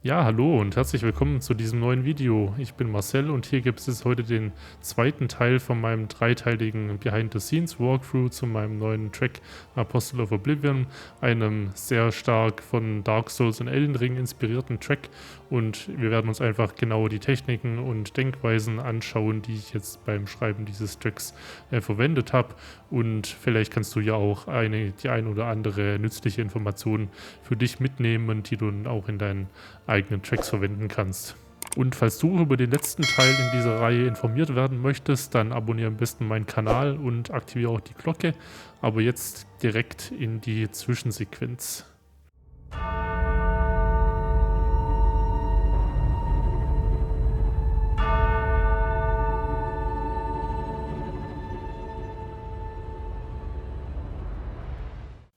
Ja, hallo und herzlich willkommen zu diesem neuen Video. Ich bin Marcel und hier gibt es heute den zweiten Teil von meinem dreiteiligen Behind-the-Scenes-Walkthrough zu meinem neuen Track Apostle of Oblivion, einem sehr stark von Dark Souls und Elden Ring inspirierten Track, und wir werden uns einfach genau die Techniken und Denkweisen anschauen, die ich jetzt beim Schreiben dieses Tracks verwendet habe, und vielleicht kannst du ja auch die ein oder andere nützliche Information für dich mitnehmen, die du dann auch in deinen eigenen Tracks verwenden kannst. Und falls du über den letzten Teil in dieser Reihe informiert werden möchtest, dann abonniere am besten meinen Kanal und aktiviere auch die Glocke. Aber jetzt direkt in die Zwischensequenz.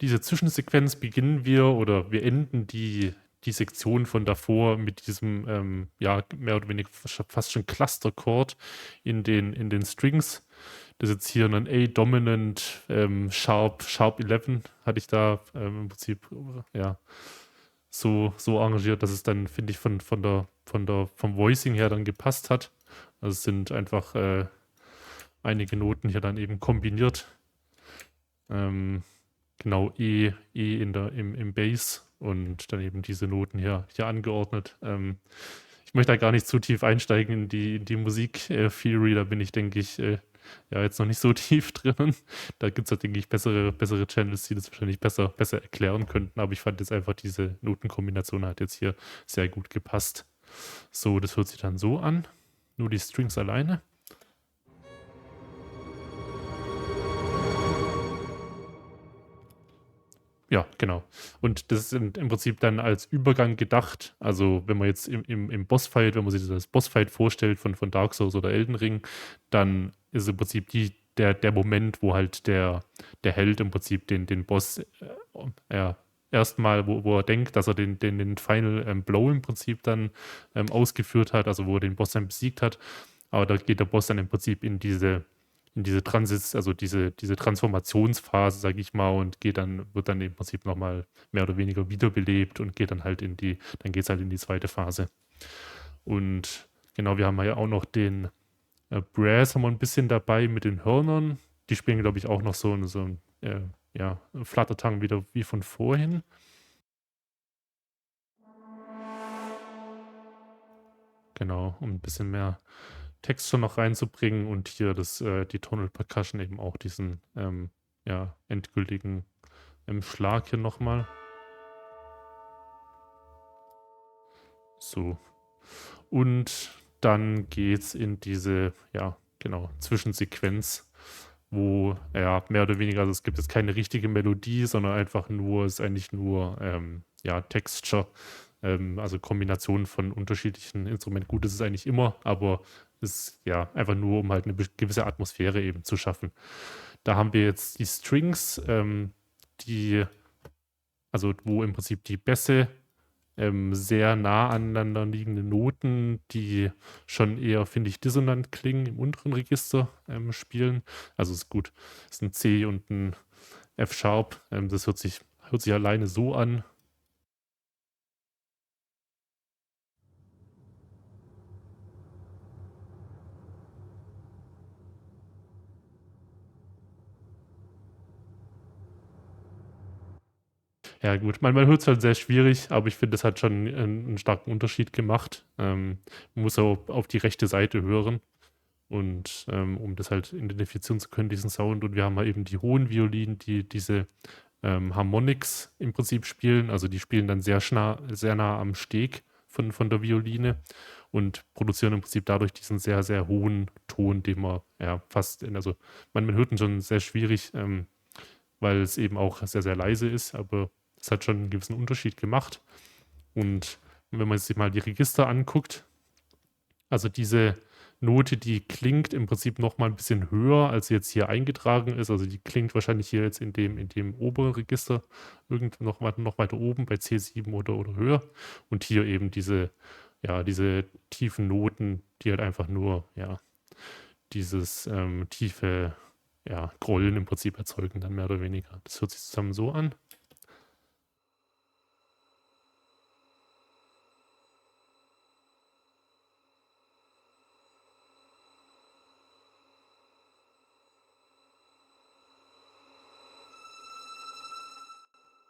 Diese Zwischensequenz beginnen wir oder wir enden die Sektion von davor mit diesem, ja, mehr oder weniger fast schon Cluster-Chord in den Strings. Das ist jetzt hier ein A-Dominant Sharp 11 hatte ich da im Prinzip, ja, so arrangiert, dass es dann, finde ich, vom Voicing her dann gepasst hat. Also es sind einfach einige Noten hier dann eben kombiniert. Ähm, genau, E im Bass und dann eben diese Noten hier angeordnet. Ich möchte da gar nicht zu tief einsteigen in die Musik-Theory, da bin ich, denke ich, ja, jetzt noch nicht so tief drin. Da gibt es halt, denke ich, bessere Channels, die das wahrscheinlich besser erklären könnten, aber ich fand jetzt einfach diese Notenkombination hat jetzt hier sehr gut gepasst. So, das hört sich dann so an. Nur die Strings alleine. Ja, genau. Und das ist im Prinzip dann als Übergang gedacht. Also, wenn man jetzt im Bossfight, wenn man sich das als Bossfight vorstellt von Dark Souls oder Elden Ring, dann ist im Prinzip der Moment, wo halt der Held im Prinzip den Boss erstmal, wo er denkt, dass er den Final Blow im Prinzip dann ausgeführt hat, also wo er den Boss dann besiegt hat. Aber da geht der Boss dann im Prinzip in diese also diese Transformationsphase, sage ich mal, und wird dann im Prinzip nochmal mehr oder weniger wiederbelebt und geht dann halt dann geht es halt in die zweite Phase. Und genau, wir haben ja auch noch den Brass haben wir ein bisschen dabei mit den Hörnern. Die spielen, glaube ich, auch noch so ein ja, Flattertang wieder wie von vorhin. Genau, um ein bisschen mehr Textur noch reinzubringen und hier die Tonal Percussion eben auch diesen ja, endgültigen Schlag hier nochmal. So. Und dann geht's in diese, ja, genau, Zwischensequenz, wo, ja, mehr oder weniger, also es gibt jetzt keine richtige Melodie, sondern es ist eigentlich nur, ja, Texture, also Kombination von unterschiedlichen Instrumenten. Gut, das ist eigentlich immer, aber es ist ja einfach nur, um halt eine gewisse Atmosphäre eben zu schaffen. Da haben wir jetzt die Strings, die, also wo im Prinzip die Bässe sehr nah aneinander liegende Noten, die schon eher, finde ich, dissonant klingen, im unteren Register spielen. Also ist gut, ist ein C und ein F-Sharp. Das hört sich alleine so an. Ja, gut, man hört es halt sehr schwierig, aber ich finde, das hat schon einen starken Unterschied gemacht. Man muss auch auf die rechte Seite hören. Und um das halt identifizieren zu können, diesen Sound. Und wir haben halt eben die hohen Violinen, die diese Harmonics im Prinzip spielen. Also die spielen dann sehr nah am Steg von der Violine und produzieren im Prinzip dadurch diesen sehr hohen Ton, den man ja also man hört ihn schon sehr schwierig, weil es eben auch sehr leise ist, aber es hat schon einen gewissen Unterschied gemacht. Und wenn man sich mal die Register anguckt, also diese Note, die klingt im Prinzip noch mal ein bisschen höher, als sie jetzt hier eingetragen ist. Also die klingt wahrscheinlich hier jetzt in dem oberen Register noch weiter oben bei C7 oder höher. Und hier eben ja, diese tiefen Noten, die halt einfach nur, ja, dieses tiefe, ja, Grollen im Prinzip erzeugen, dann mehr oder weniger. Das hört sich zusammen so an.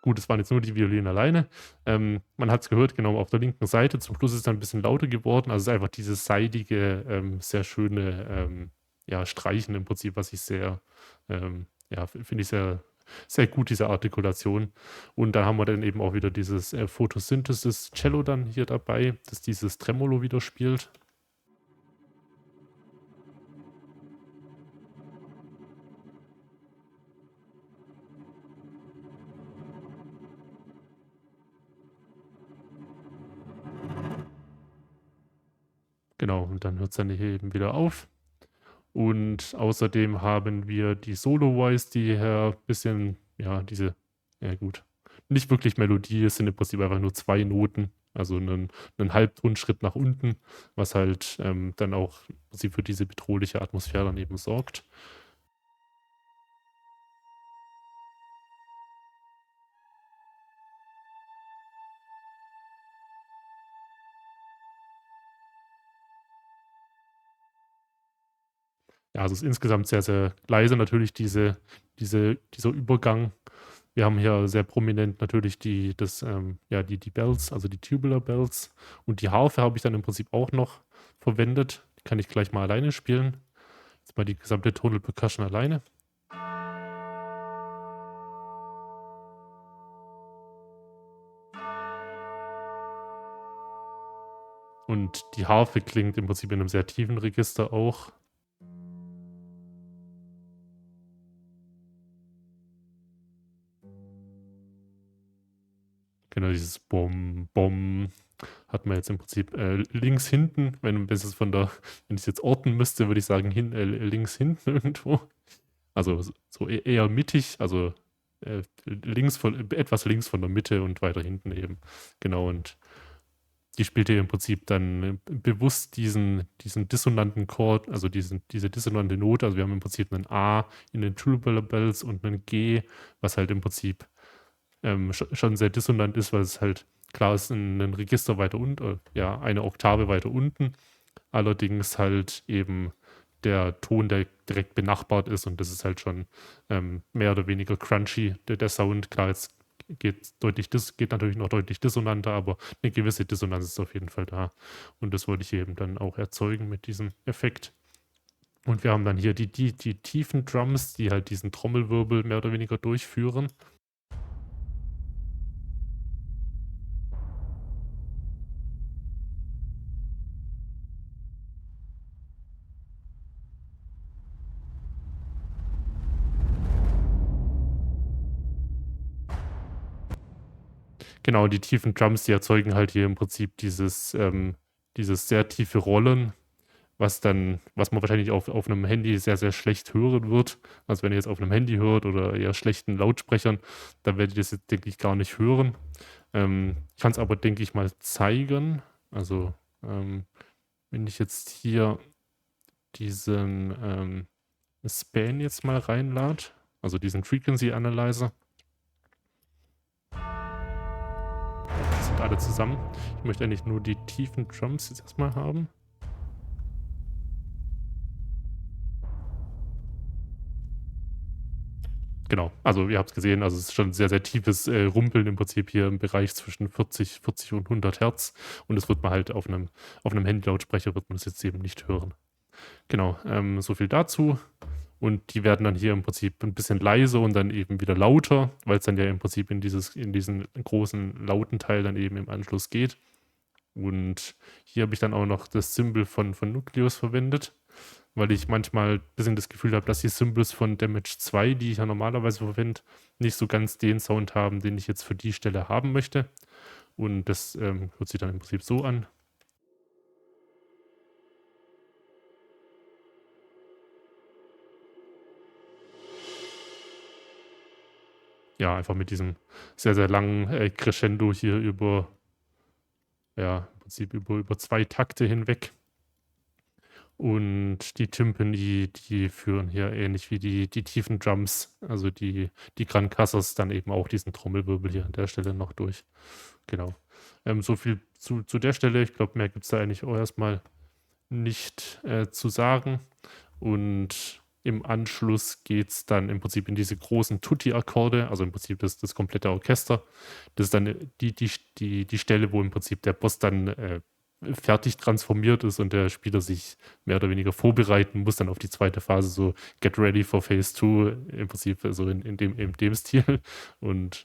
Gut, es waren jetzt nur die Violinen alleine. Man hat es gehört, genau auf der linken Seite. Zum Schluss ist es dann ein bisschen lauter geworden. Also, es ist einfach dieses seidige, sehr schöne, ja, Streichen im Prinzip, was ich sehr, ja, finde ich sehr sehr gut, diese Artikulation. Und da haben wir dann eben auch wieder dieses, Photosynthesis-Cello dann hier dabei, das dieses Tremolo wieder spielt. Genau, und dann hört es dann hier eben wieder auf. Und außerdem haben wir die Solo-Voice, die hier ein bisschen, ja, diese, ja gut, nicht wirklich Melodie, es sind im Prinzip einfach nur 2 Noten, also einen Halbtonschritt nach unten, was halt dann auch im Prinzip für diese bedrohliche Atmosphäre dann eben sorgt. Ja, also es ist insgesamt sehr, sehr leise natürlich dieser Übergang. Wir haben hier sehr prominent natürlich ja, die Bells, also die Tubular Bells, und die Harfe habe ich dann im Prinzip auch noch verwendet. Die kann ich gleich mal alleine spielen. Jetzt mal die gesamte Tonal Percussion alleine. Und die Harfe klingt im Prinzip in einem sehr tiefen Register auch. Genau, dieses Bom, Bom hat man jetzt im Prinzip links hinten. Wenn ich es jetzt orten müsste, würde ich sagen, links hinten irgendwo. Also so eher mittig, also etwas links von der Mitte und weiter hinten eben. Genau, und die spielte im Prinzip dann bewusst diesen dissonanten Chord, also diese dissonante Note. Also wir haben im Prinzip einen A in den Tubular Bells und einen G, was halt im Prinzip schon sehr dissonant ist, weil es halt klar ist, ein Register weiter unten, ja, eine Oktave weiter unten. Allerdings halt eben der Ton, der direkt benachbart ist, und das ist halt schon mehr oder weniger crunchy, der Sound. Klar, jetzt geht natürlich noch deutlich dissonanter, aber eine gewisse Dissonanz ist auf jeden Fall da. Und das wollte ich eben dann auch erzeugen mit diesem Effekt. Und wir haben dann hier die tiefen Drums, die halt diesen Trommelwirbel mehr oder weniger durchführen. Genau, die tiefen Drums, die erzeugen halt hier im Prinzip dieses sehr tiefe Rollen, was man wahrscheinlich auf einem Handy sehr, sehr schlecht hören wird. Also wenn ihr jetzt auf einem Handy hört oder eher schlechten Lautsprechern, dann werdet ihr das jetzt, denke ich, gar nicht hören. Ich kann es aber, denke ich, mal zeigen. Also wenn ich jetzt hier diesen Span jetzt mal reinlade, also diesen Frequency Analyzer, sind alle zusammen. Ich möchte eigentlich nur die tiefen Drums jetzt erstmal haben. Genau, also ihr habt es gesehen, also es ist schon sehr, sehr tiefes Rumpeln im Prinzip hier im Bereich zwischen 40 und 100 Hertz, und das wird man halt auf einem Handylautsprecher wird man das jetzt eben nicht hören. Genau, so viel dazu. Und die werden dann hier im Prinzip ein bisschen leiser und dann eben wieder lauter, weil es dann ja im Prinzip in diesen großen lauten Teil dann eben im Anschluss geht. Und hier habe ich dann auch noch das Symbol von Nucleus verwendet, weil ich manchmal ein bisschen das Gefühl habe, dass die Symbols von Damage 2, die ich ja normalerweise verwende, nicht so ganz den Sound haben, den ich jetzt für die Stelle haben möchte. Und das hört sich dann im Prinzip so an. Ja, einfach mit diesem sehr, sehr langen Crescendo hier im Prinzip über 2 Takte hinweg. Und die Tympani, die führen hier ähnlich wie die tiefen Drums, also die Grancassos, dann eben auch diesen Trommelwirbel hier an der Stelle noch durch. Genau. So viel zu der Stelle. Ich glaube, mehr gibt es da eigentlich auch erstmal nicht zu sagen. Und im Anschluss geht es dann im Prinzip in diese großen Tutti-Akkorde, also im Prinzip das komplette Orchester. Das ist dann die Stelle, wo im Prinzip der Boss dann fertig transformiert ist und der Spieler sich mehr oder weniger vorbereiten muss dann auf die zweite Phase, so Get Ready for Phase 2, im Prinzip so in dem Stil. Und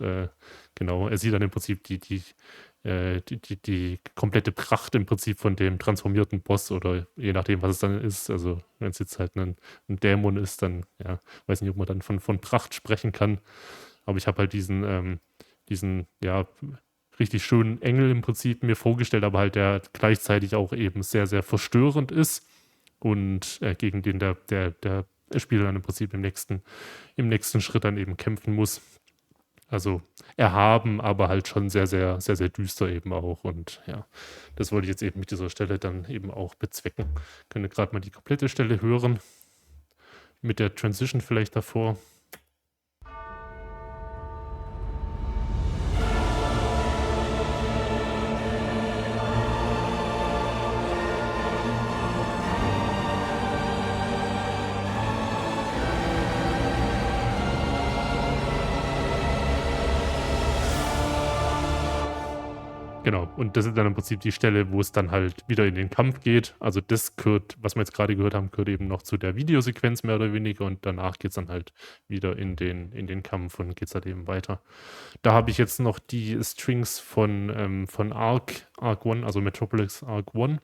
genau, er sieht dann im Prinzip die komplette Pracht im Prinzip von dem transformierten Boss oder je nachdem, was es dann ist. Also wenn es jetzt halt ein Dämon ist, dann, ja, weiß nicht, ob man dann von Pracht sprechen kann. Aber ich habe halt diesen, ja, richtig schönen Engel im Prinzip mir vorgestellt, aber halt der gleichzeitig auch eben sehr, sehr verstörend ist und gegen den der Spieler dann im Prinzip im nächsten Schritt dann eben kämpfen muss. Also erhaben, aber halt schon sehr, sehr, sehr, sehr düster eben auch. Und ja, das wollte ich jetzt eben mit dieser Stelle dann eben auch bezwecken. Könnt ihr gerade mal die komplette Stelle hören. Mit der Transition vielleicht davor. Genau, und das ist dann im Prinzip die Stelle, wo es dann halt wieder in den Kampf geht. Also das gehört, was wir jetzt gerade gehört haben, gehört eben noch zu der Videosequenz mehr oder weniger und danach geht es dann halt wieder in den Kampf und geht es halt eben weiter. Da habe ich jetzt noch die Strings von Arc 1, also Metropolis Arc 1,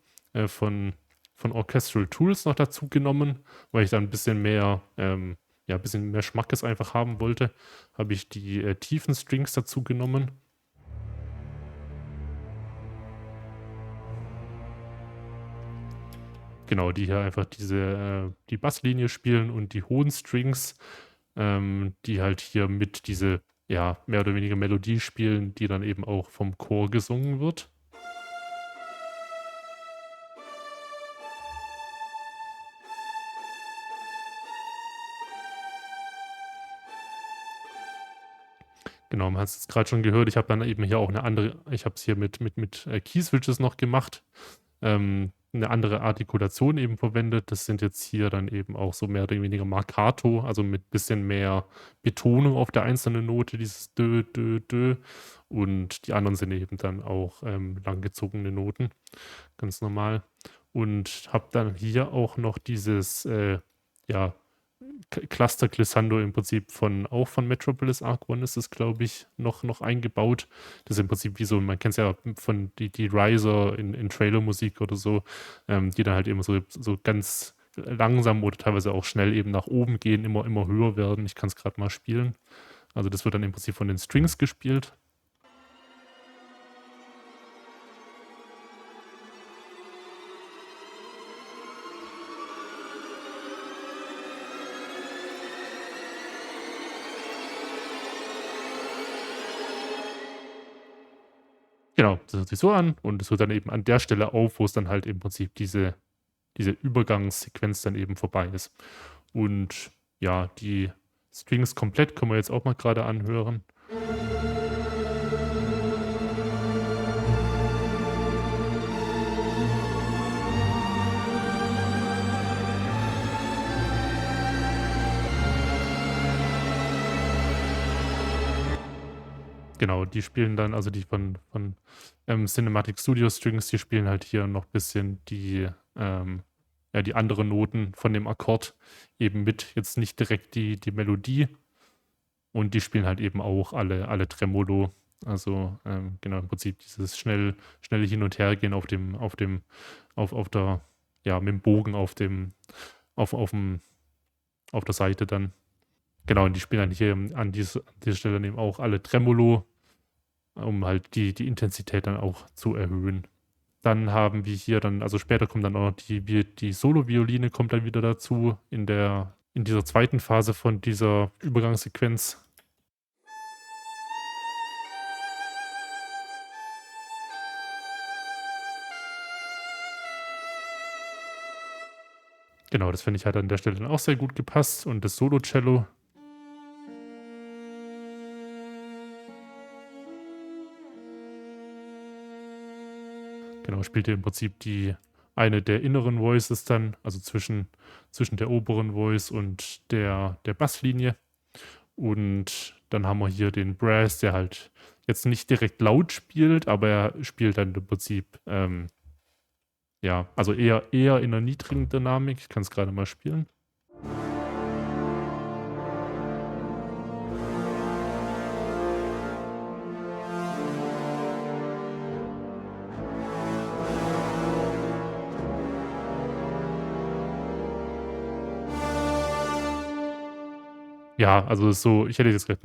von Orchestral Tools noch dazu genommen, weil ich da ein bisschen mehr, ja, ein bisschen mehr Schmackes einfach haben wollte. Habe ich die tiefen Strings dazu genommen. Genau, die hier einfach die Basslinie spielen und die hohen Strings, die halt hier mit diese, ja, mehr oder weniger Melodie spielen, die dann eben auch vom Chor gesungen wird. Genau, man hat es gerade schon gehört, ich habe dann eben hier auch eine andere, ich habe es hier mit Key-Switches noch gemacht, eine andere Artikulation eben verwendet. Das sind jetzt hier dann eben auch so mehr oder weniger Marcato, also mit bisschen mehr Betonung auf der einzelnen Note, dieses Dö, Dö, Dö. Und die anderen sind eben dann auch langgezogene Noten, ganz normal. Und habe dann hier auch noch dieses, ja, Cluster Glissando im Prinzip auch von Metropolis Arc 1 ist es, glaube ich, noch eingebaut. Das ist im Prinzip wie so, man kennt es ja von die Riser in Trailer-Musik oder so, die dann halt immer so ganz langsam oder teilweise auch schnell eben nach oben gehen, immer höher werden. Ich kann es gerade mal spielen. Also das wird dann im Prinzip von den Strings gespielt. Genau, das hört sich so an und es hört dann eben an der Stelle auf, wo es dann halt im Prinzip diese Übergangssequenz dann eben vorbei ist. Und ja, die Strings komplett können wir jetzt auch mal gerade anhören. Genau, die spielen dann, also die von Cinematic Studio Strings, die spielen halt hier noch ein bisschen ja, die anderen Noten von dem Akkord eben mit. Jetzt nicht direkt die Melodie. Und die spielen halt eben auch alle Tremolo. Also genau, im Prinzip dieses schnelle Hin- und Hergehen auf der, ja, mit dem Bogen auf der Seite dann. Genau, und die spielen dann hier an dieser Stelle dann eben auch alle Tremolo, um halt die Intensität dann auch zu erhöhen. Dann haben wir hier dann, also später kommt dann auch noch die Solo-Violine kommt dann wieder dazu in dieser zweiten Phase von dieser Übergangssequenz. Genau, das finde ich hat an der Stelle dann auch sehr gut gepasst und das Solo-Cello. Genau, spielt hier im Prinzip die eine der inneren Voices dann, also zwischen der oberen Voice und der Basslinie. Und dann haben wir hier den Brass, der halt jetzt nicht direkt laut spielt, aber er spielt dann im Prinzip, ja, also eher in einer niedrigen Dynamik. Ich kann es gerade mal spielen. Ja, also so, ich hätte jetzt gesagt,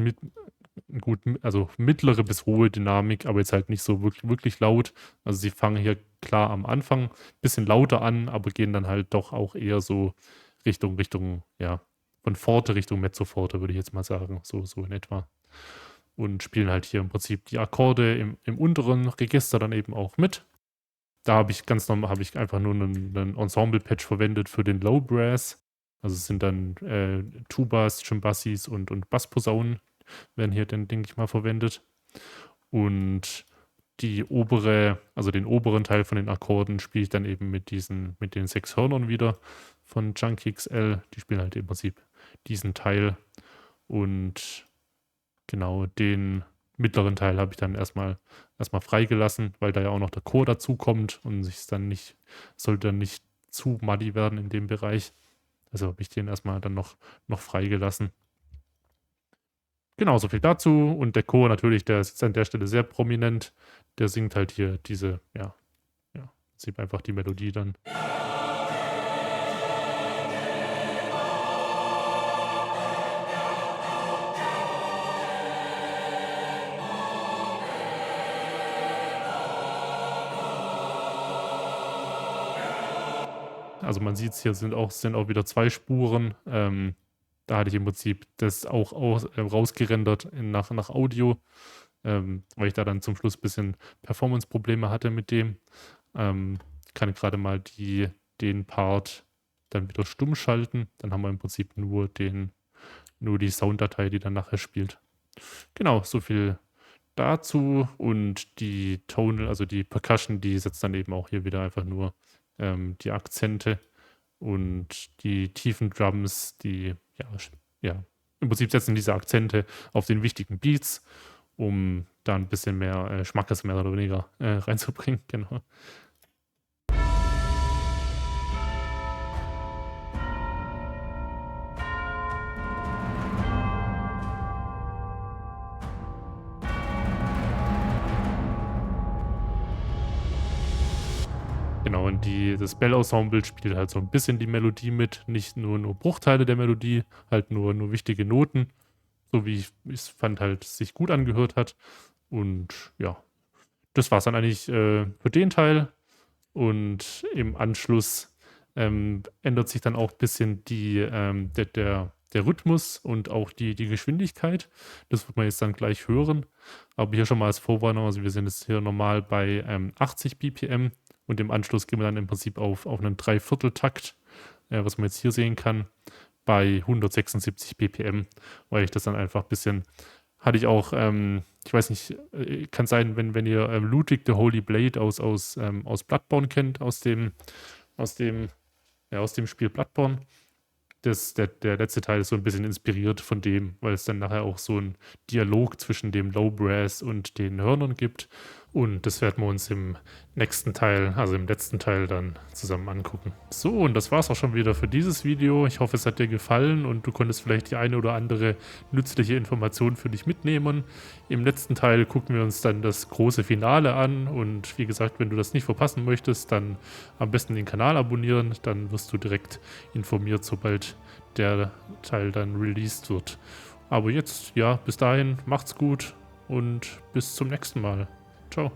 also mittlere bis hohe Dynamik, aber jetzt halt nicht so wirklich laut. Also sie fangen hier klar am Anfang ein bisschen lauter an, aber gehen dann halt doch auch eher so Richtung, ja, von Forte Richtung Mezzoforte, würde ich jetzt mal sagen, so in etwa. Und spielen halt hier im Prinzip die Akkorde im unteren Register dann eben auch mit. Da habe ich einfach nur einen Ensemble-Patch verwendet für den Low Brass. Also es sind dann Tubas, Chimbassis und Bassposaunen werden hier dann, denke ich mal, verwendet. Und den oberen Teil von den Akkorden spiele ich dann eben mit den 6 Hörnern wieder von Junkie XL. Die spielen halt im Prinzip diesen Teil. Und genau den mittleren Teil habe ich dann erstmal freigelassen, weil da ja auch noch der Chor dazu kommt und sollte dann nicht zu muddy werden in dem Bereich. Also habe ich den erstmal dann noch freigelassen. Genau, so viel dazu. Und der Chor natürlich, der ist an der Stelle sehr prominent. Der singt halt hier diese, ja, sieht einfach die Melodie dann. Also man sieht es hier, sind auch wieder 2 Spuren. Da hatte ich im Prinzip das auch rausgerendert nach Audio, weil ich da dann zum Schluss ein bisschen Performance-Probleme hatte mit dem. Kann gerade mal den Part dann wieder stumm schalten. Dann haben wir im Prinzip nur die Sounddatei, die dann nachher spielt. Genau, so viel dazu. Und die Tonal, also die Percussion, die setzt dann eben auch hier wieder einfach nur die Akzente und die tiefen Drums, die im Prinzip setzen diese Akzente auf den wichtigen Beats, um da ein bisschen mehr Schmackes mehr oder weniger reinzubringen. Genau. Genau, und das Bell-Ensemble spielt halt so ein bisschen die Melodie mit, nicht nur Bruchteile der Melodie, halt nur wichtige Noten, so wie ich es fand, halt sich gut angehört hat. Und ja, das war es dann eigentlich für den Teil. Und im Anschluss ändert sich dann auch ein bisschen der Rhythmus und auch die Geschwindigkeit. Das wird man jetzt dann gleich hören. Aber hier schon mal als Vorwarnung, also wir sind jetzt hier normal bei 80 BPM und im Anschluss gehen wir dann im Prinzip auf einen Dreivierteltakt, was man jetzt hier sehen kann, bei 176 BPM, weil ich das dann einfach ein bisschen, hatte ich auch, ich weiß nicht, kann sein, wenn ihr Ludwig the Holy Blade aus Bloodborne kennt, aus dem Spiel Bloodborne. Der letzte Teil ist so ein bisschen inspiriert von dem, weil es dann nachher auch so einen Dialog zwischen dem Low Brass und den Hörnern gibt. Und das werden wir uns im nächsten Teil, also im letzten Teil dann zusammen angucken. So, und das war's auch schon wieder für dieses Video. Ich hoffe, es hat dir gefallen und du konntest vielleicht die eine oder andere nützliche Information für dich mitnehmen. Im letzten Teil gucken wir uns dann das große Finale an. Und wie gesagt, wenn du das nicht verpassen möchtest, dann am besten den Kanal abonnieren. Dann wirst du direkt informiert, sobald der Teil dann released wird. Aber jetzt, ja, bis dahin, macht's gut und bis zum nächsten Mal. Ciao.